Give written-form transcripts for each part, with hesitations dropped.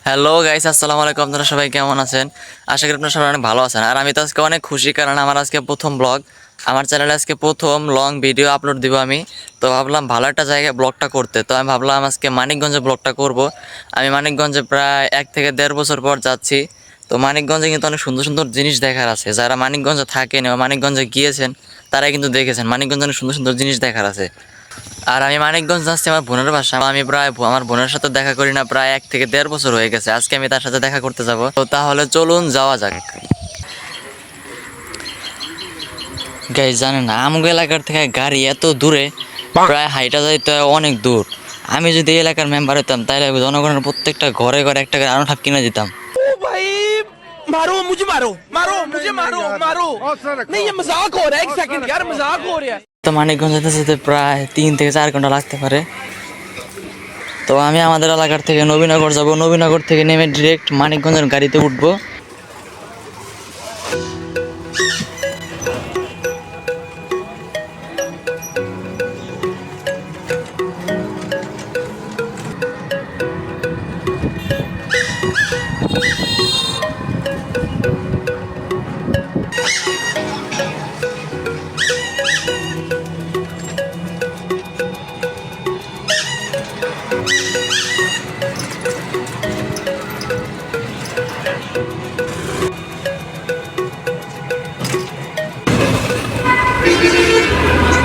Hello guys, আসসালামু আলাইকুম। আপনারা সবাই কেমন আছেন? আশা করি আপনারা সবাই অনেক ভালো আছেন। আর আমি তো আজকে অনেক খুশি, কারণ আমার আজকে প্রথম ব্লগ, আমার চ্যানেলে আজকে প্রথম লং ভিডিও আপলোড দিব আমি। তো ভাবলাম ভালো একটা জায়গায় ব্লগটা করতে, তো আমি ভাবলাম আজকে মানিকগঞ্জে ব্লগটা করব। আমি মানিকগঞ্জে প্রায় 1 থেকে 1.5 বছর পর যাচ্ছি। তো মানিকগঞ্জে কিন্তু অনেক সুন্দর সুন্দর জিনিস দেখার আছে। যারা মানিকগঞ্জে থাকেন বা মানিকগঞ্জে গিয়েছেন তারাই কিন্তু দেখেছেন মানিকগঞ্জে অনেক সুন্দর সুন্দর জিনিস দেখার আছে। আর আমি মানিকগঞ্জ যাচ্ছি আমার বোনের বাসা। আমি প্রায় আমার বোনের সাথে দেখা করি না প্রায় 1 থেকে 1.5 বছর হয়ে গেছে। আজকে আমি তার সাথে দেখা করতে যাব। তো তাহলে চলুন যাওয়া যাক। গাইস, জানেন না আমগো এলাকার থেকে গাড়ি এত দূরে, প্রায় হাইটা যাইতে হয় অনেক দূর। আমি যদি এই এলাকার মেম্বার হতাম তাহলে জনগণের প্রত্যেকটা ঘরে ঘরে একটা করে আনোঠাপ কিনে দিতাম। मारो मुझे मारो मारो मुझे मारो मारो नहीं ये मजाक हो रहा है एक सेकंड यार मजाक हो रहा है। তো মানিকগঞ্জ যেতে যেতে প্রায় 3 থেকে 4 ঘন্টা লাগতে পারে। তো আমি আমাদের এলাকার থেকে নবীনগর যাব, নবীনগর থেকে নেমে ডিরেক্ট মানিকগঞ্জের গাড়িতে উঠবো।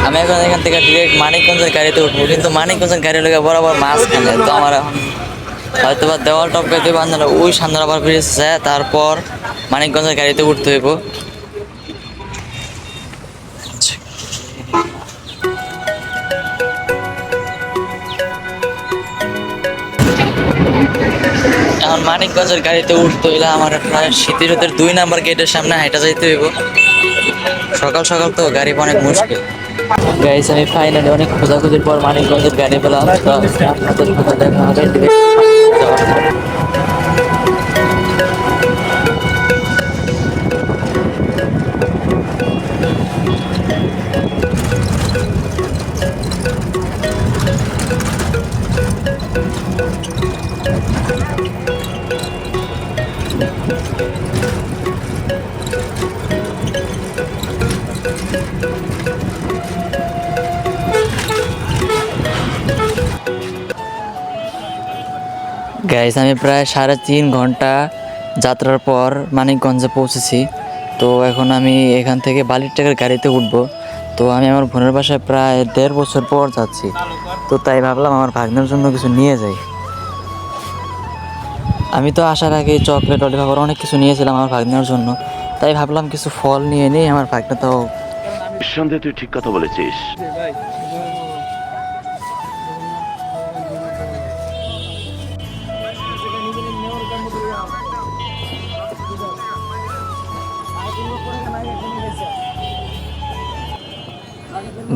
আমি এখন এখান থেকে ডিরেক্ট মানিকগঞ্জের গাড়িতে উঠবো, কিন্তু মানিকগঞ্জের গাড়ি লোক বরাবর মাঝখানে। তো আমার এখন হয়তো বা দেওয়াল টপকাইতে বান্ধব ওই সামনে আবার ব্রিজ যায়, তারপর মানিকগঞ্জের গাড়িতে উঠতে হইব। এখন মানিকগঞ্জের গাড়িতে উঠতে হইলে আমার প্রায় স্মৃতিরোধের 2 নাম্বার গেটের সামনে হাইটা যাইতে হইব। সকাল সকাল তো গাড়ি অনেক মুশকিল। গাইস, আমি ফাইনালি অনেক খোঁজাখুঁজির পর মানিকগঞ্জের গাড়ি পেলাম। তো আপনাদের সাথে দেখা হবে direct। গাইস, আমি প্রায় 3.5 ঘন্টা যাত্রার পর মানিকগঞ্জে পৌঁছেছি। তো এখন আমি এখান থেকে বালিরটাকের গাড়িতে উঠবো। তো আমি আমার বোনের বাসায় প্রায় 1.5 বছর পর যাচ্ছি। তো তাই ভাবলাম আমার ভাগ্নের জন্য কিছু নিয়ে যাই। আমি তো আসার আগে চকলেট অলিভার অনেক কিছু নিয়েছিলাম আমার ভাগ্নের জন্য, তাই ভাবলাম কিছু ফল নিয়ে নিই। আমার ভাগ্নে তো নিঃসন্দেহে তুই ঠিক কথা বলেছিস।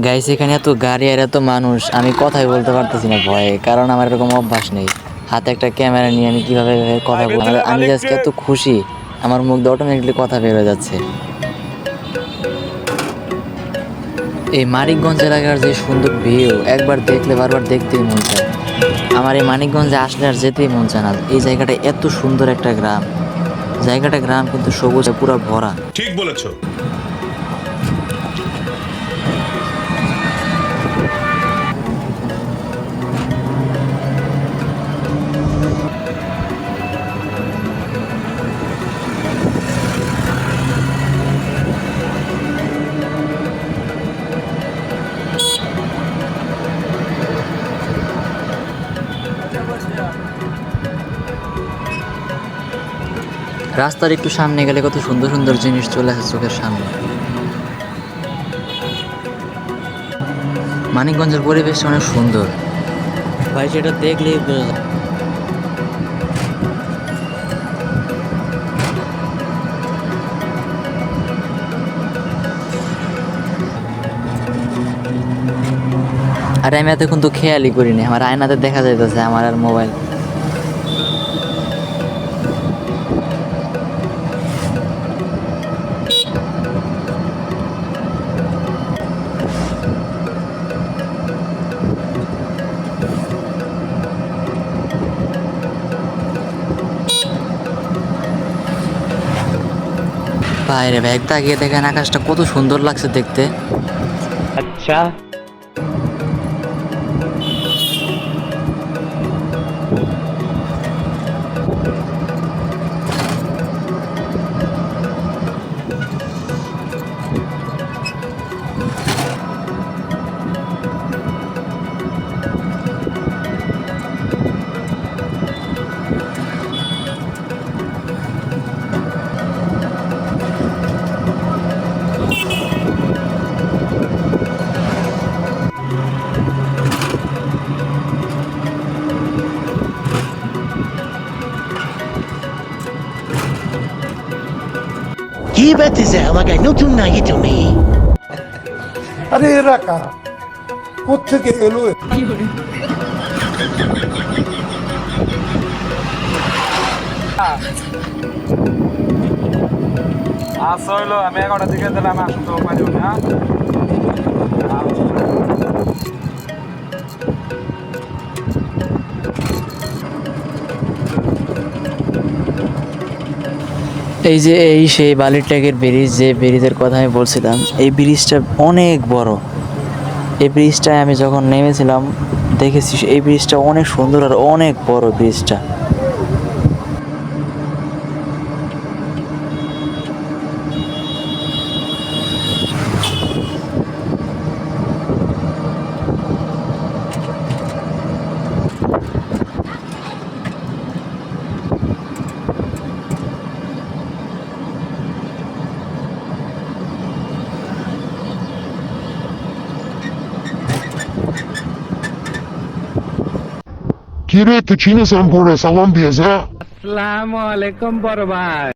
গাইস, এখানে এত গাড়ি আর এত মানুষ, আমি কথাই বলতে পারতেছি না ভয়ে, কারণ আমার এরকম অভ্যাস নেই। হাতে একটা ক্যামেরা নিয়ে আমি কিভাবে কথা বলবো। আমি আজকে এত খুশি, আমার মুখ দিয়ে অটোমেটিকলি কথা বের হয়ে যাচ্ছে। এই মানিকগঞ্জ এলাকার যে সুন্দর ভিউ, একবার দেখলে বারবার দেখতেই মন চায়। আমার এই মানিকগঞ্জে আসলে আর যেতেই মন চায় না। এই জায়গাটা এত সুন্দর একটা গ্রাম, গ্রাম কিন্তু সবুজে পুরো ভরা। ঠিক বলেছো। রাস্তার একটু সামনে গেলে কত সুন্দর সুন্দর জিনিস চলে আসে চোখের সামনে। মানিকগঞ্জের পরিবেশটা অনেক সুন্দর ভাই, সেটা দেখলেই বোঝা যায়। আর আমি এতক্ষণ তো খেয়ালই করিনি, আমার আয়নাতে দেখা যাইতেছে আমার আর মোবাইল। বাইরে ব্যাগ তাকিয়ে দেখেন আকাশটা কত সুন্দর লাগছে দেখতে। अच्छा কি বাতিছে আমাকে নতুন নাকি তুমি? আরে এরা কারা, কোত্থেকে এলো? হইলো আমি 11টার দিকে দিলাম, আসতো পারিও না। এই যে এই সেই বালির ট্যাগের ব্রিজ, যে ব্রিজের কথা আমি বলছিলাম, এই ব্রিজটা অনেক বড়। এই ব্রিজটায় আমি যখন নেমেছিলাম দেখেছি এই ব্রিজটা অনেক সুন্দর আর অনেক বড় ব্রিজটা। কিরে তুই চিনিস পরে সালাম দিয়েছে? अस्सलामु अलैकुम बड़ भाई।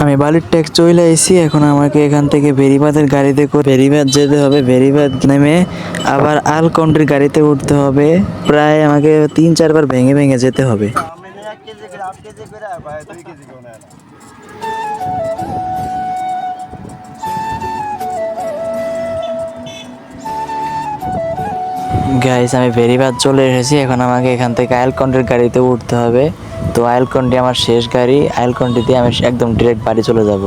আমি বালির ট্যাগ চলে এসেছি, এখন আমাকে এখান থেকে বেরিবাঁধের গাড়িতে করে বেরিবাঁধ যেতে হবে। বেরিবাঁধ নেমে আবার আলকন্ডের গাড়িতে উঠতে হবে। প্রায় আমাকে 3-4 বার ভেঙে ভেঙে যেতে হবে। গাইস আমি বেরিবাঁধ চলে এসেছি, এখন আমাকে এখান থেকে আইলকন্ডের গাড়িতে উঠতে হবে। তো আইলকন্ডি আমার শেষ গাড়ি, আইলকন্ডি দিয়ে আমি একদম ডিরেক্ট বাড়ি চলে যাব।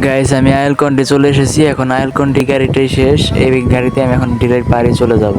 গাইস আমি আইলকন্ডি চলে এসেছি, এখন আইলকন্ডি গাড়িটাই শেষ। এই গাড়িতে আমি এখন ডিরেক্ট বাড়ি চলে যাব।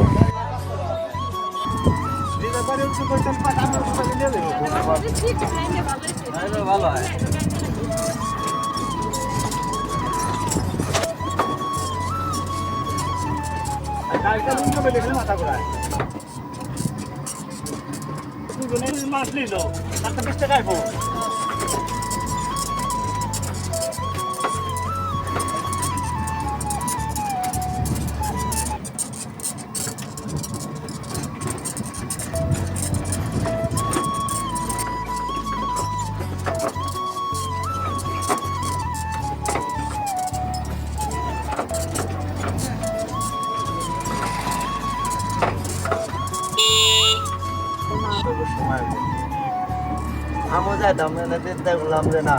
আমি যাইতাম না, চিন্তা করলাম যে না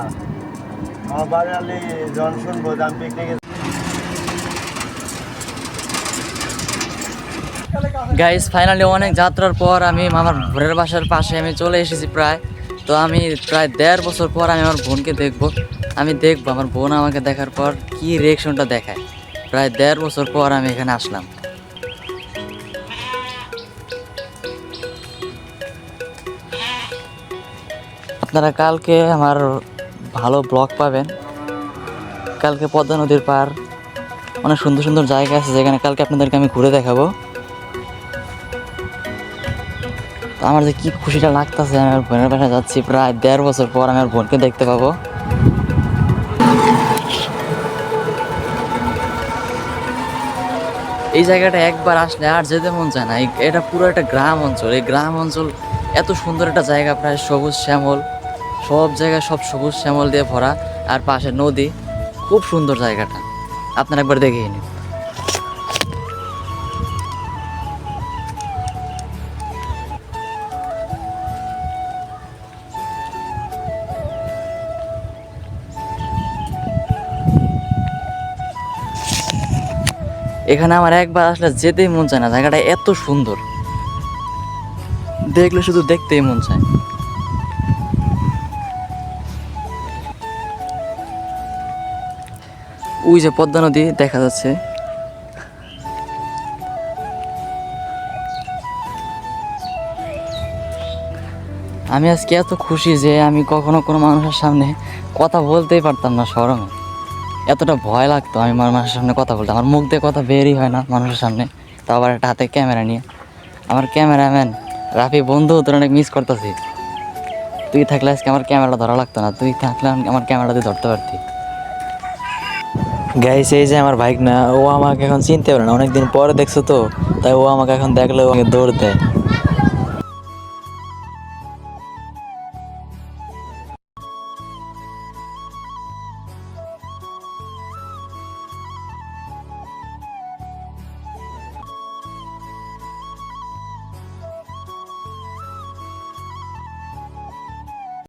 আমার বাড়ি আলি জন শুনবো যে আমি পিকনিকে। গাইস ফাইনালি অনেক যাত্রার পর আমি আমার বোনের বাসার পাশে আমি চলে এসেছি প্রায়। তো আমি প্রায় 1.5 বছর পর আমি আমার বোনকে দেখবো। আমি দেখবো আমার বোন আমাকে দেখার পর কি রিয়েকশনটা দেখায়। প্রায় 1.5 বছর পর আমি এখানে আসলাম। আপনারা কালকে আমার ভালো ব্লগ পাবেন। কালকে পদ্মা নদীর পার অনেক সুন্দর সুন্দর জায়গা আছে যেখানে কালকে আপনাদেরকে আমি ঘুরে দেখাবো। তো আমার যে কি খুশিটা লাগতেছে, আমি আমার বোনের বাসায় যাচ্ছি, প্রায় 1.5 বছর পর আমি আমার বোনকে দেখতে পাবো। এই জায়গাটা একবার আসলে আর যেতে মন চায় না। এটা পুরো একটা গ্রাম অঞ্চল। এই গ্রাম অঞ্চল এত সুন্দর একটা জায়গা, প্রায় সবুজ শ্যামল, সব জায়গায় সব সবুজ শ্যামল দিয়ে ভরা, আর পাশে নদী। খুব সুন্দর জায়গাটা, আপনারা একবার দেখে নিন। এখানে আমার একবার আসলে যেতেই মন চায় না, জায়গাটা এত সুন্দর, দেখলে শুধু দেখতেই মন চায়। ওই যে পদ্মা নদী দেখা যাচ্ছে। আমি আজকে এত খুশি যে আমি কখনো কোনো মানুষের সামনে কথা বলতেই পারতাম না, শরমে এতটা ভয় লাগতো। আমি মানুষের সামনে কথা বলতাম, আমার মুখ দিয়ে কথা বেরই হয় না মানুষের সামনে, তাও আবার একটা হাতে ক্যামেরা নিয়ে। আমার ক্যামেরাম্যান রাফি বন্ধু, তোর অনেক মিস করতেছি। তুই থাকলে আজকে আমার ক্যামেরাটা ধরা লাগতো না, তুই থাকলে আমার ক্যামেরাটা দিয়ে ধরতে পারতি। গাইস, এই যে আমার বাইক না, ও আমাকে এখন চিনতে পারে না, অনেকদিন পরে দেখছো তো, তাই ও আমাকে এখন দেখলে ও আমাকে দৌড় দেয়।